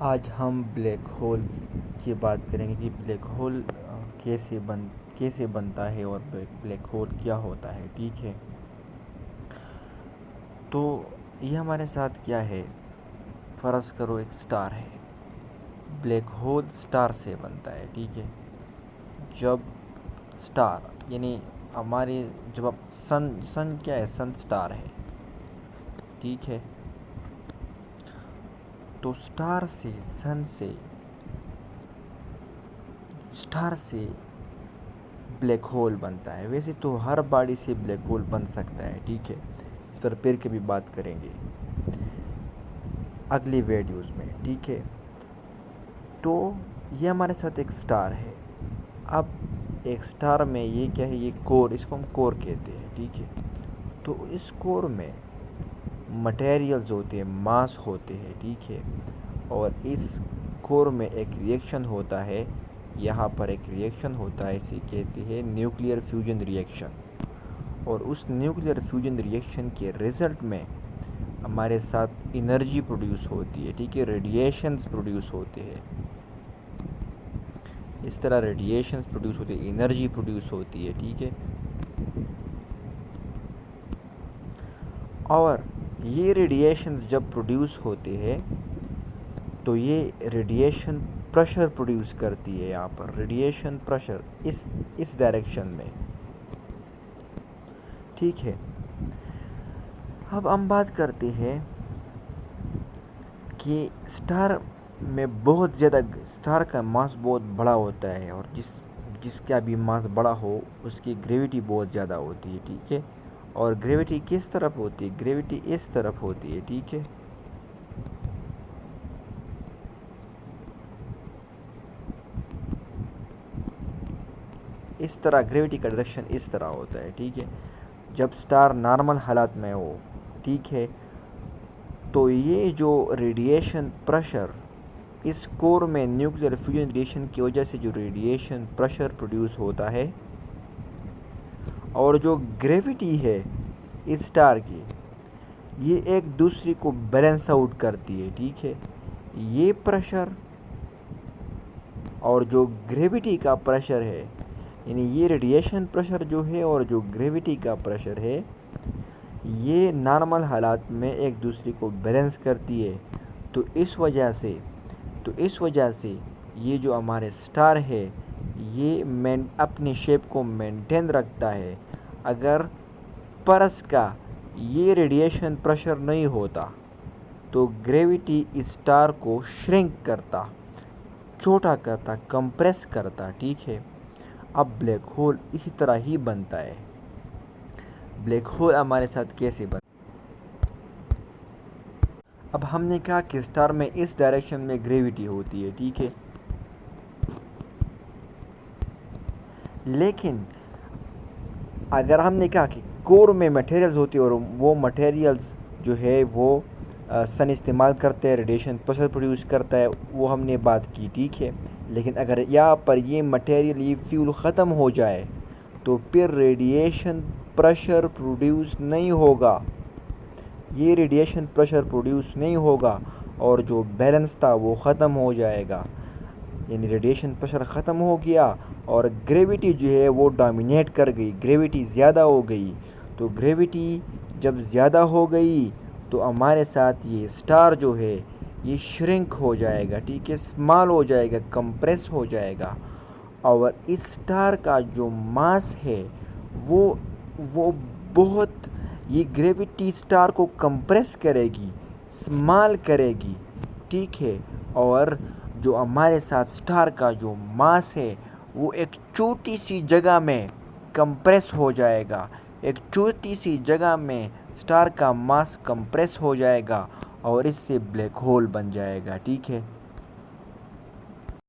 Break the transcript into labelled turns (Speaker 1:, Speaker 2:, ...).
Speaker 1: आज हम black hole की बात करेंगे कि ब्लैक होल कैसे बनता है और ब्लैक होल क्या होता है। ठीक है, तो ये हमारे साथ क्या है। फ़र्ज़ करो एक स्टार है, ब्लैक होल स्टार से बनता है। ठीक है, जब स्टार यानी हमारे जब अब सन क्या है, सन स्टार है। ठीक है, तो स्टार से ब्लैक होल बनता है। वैसे तो हर बॉडी से ब्लैक होल बन सकता है। ठीक है, इस पर फिर कभी बात करेंगे अगली वीडियोस में। ठीक है, तो ये हमारे साथ एक स्टार है। अब एक स्टार में ये क्या है, ये कोर, इसको हम कोर कहते हैं। ठीक है, तो इस कोर में मटेरियल्स होते हैं, मास होते हैं। ठीक है, और इस कोर में एक रिएक्शन होता है। यहाँ पर एक रिएक्शन होता है, इसे कहते हैं न्यूक्लियर फ्यूजन रिएक्शन। और उस न्यूक्लियर फ्यूजन रिएक्शन के रिज़ल्ट में हमारे साथ एनर्जी प्रोड्यूस होती है। ठीक है, रेडिएशंस प्रोड्यूस होते हैं। इस तरह रेडिएशंस प्रोड्यूस होती है, एनर्जी प्रोड्यूस होती है। ठीक है, और ये रेडिएशंस जब प्रोड्यूस होते हैं तो ये रेडिएशन प्रेशर प्रोड्यूस करती है। यहाँ पर रेडिएशन प्रेशर इस डायरेक्शन में। ठीक है, अब हम बात करते हैं कि स्टार में बहुत ज़्यादा, स्टार का मास बहुत बड़ा होता है, और जिसका भी मास बड़ा हो उसकी ग्रेविटी बहुत ज़्यादा होती है। ठीक है, और ग्रेविटी किस तरफ होती है, ग्रेविटी इस तरफ होती है। ठीक है, इस तरह ग्रेविटी का डायरेक्शन इस तरह होता है। ठीक है, जब स्टार नॉर्मल हालात में हो। ठीक है, तो ये जो रेडिएशन प्रेशर इस कोर में न्यूक्लियर फ्यूजन रिएक्शन की वजह से जो रेडिएशन प्रेशर प्रोड्यूस होता है, और जो ग्रेविटी है इस स्टार की, ये एक दूसरे को बैलेंस आउट करती है। ठीक है, ये प्रेशर और जो ग्रेविटी का प्रेशर है, यानी ये रेडिएशन प्रेशर जो है और जो ग्रेविटी का प्रेशर है, ये नॉर्मल हालात में एक दूसरे को बैलेंस करती है। तो इस वजह से ये जो हमारे स्टार है ये अपनी शेप को मेंटेन रखता है। अगर परस का ये रेडिएशन प्रेशर नहीं होता तो ग्रेविटी इस स्टार को श्रिंक करता, छोटा करता, कंप्रेस करता। ठीक है, अब ब्लैक होल इसी तरह ही बनता है। ब्लैक होल हमारे साथ कैसे बनता है? अब हमने कहा कि स्टार में इस डायरेक्शन में ग्रेविटी होती है। ठीक है, लेकिन अगर हमने कहा कि कोर में मटेरियल्स होती है और वो मटेरियल्स जो है वो सन इस्तेमाल करते हैं, रेडिएशन प्रेशर प्रोड्यूस करता है, वो हमने बात की। ठीक है, लेकिन अगर यहाँ पर ये मटेरियल, ये फ्यूल ख़त्म हो जाए तो फिर रेडिएशन प्रेशर प्रोड्यूस नहीं होगा। ये रेडिएशन प्रेशर प्रोड्यूस नहीं होगा और जो बैलेंस था वो ख़त्म हो जाएगा। यानी रेडिएशन प्रेशर ख़त्म हो गया और ग्रेविटी जो है वो डोमिनेट कर गई, ग्रेविटी ज़्यादा हो गई। तो ग्रेविटी जब ज़्यादा हो गई तो हमारे साथ ये स्टार जो है ये श्रिंक हो जाएगा। ठीक है, स्मॉल हो जाएगा, कंप्रेस हो जाएगा। और इस स्टार का जो मास है वो बहुत, ये ग्रेविटी स्टार को कंप्रेस करेगी, स्मॉल करेगी। ठीक है, और जो हमारे साथ स्टार का जो मास है वो एक छोटी सी जगह में कंप्रेस हो जाएगा। एक छोटी सी जगह में स्टार का मास कंप्रेस हो जाएगा और इससे ब्लैक होल बन जाएगा। ठीक है।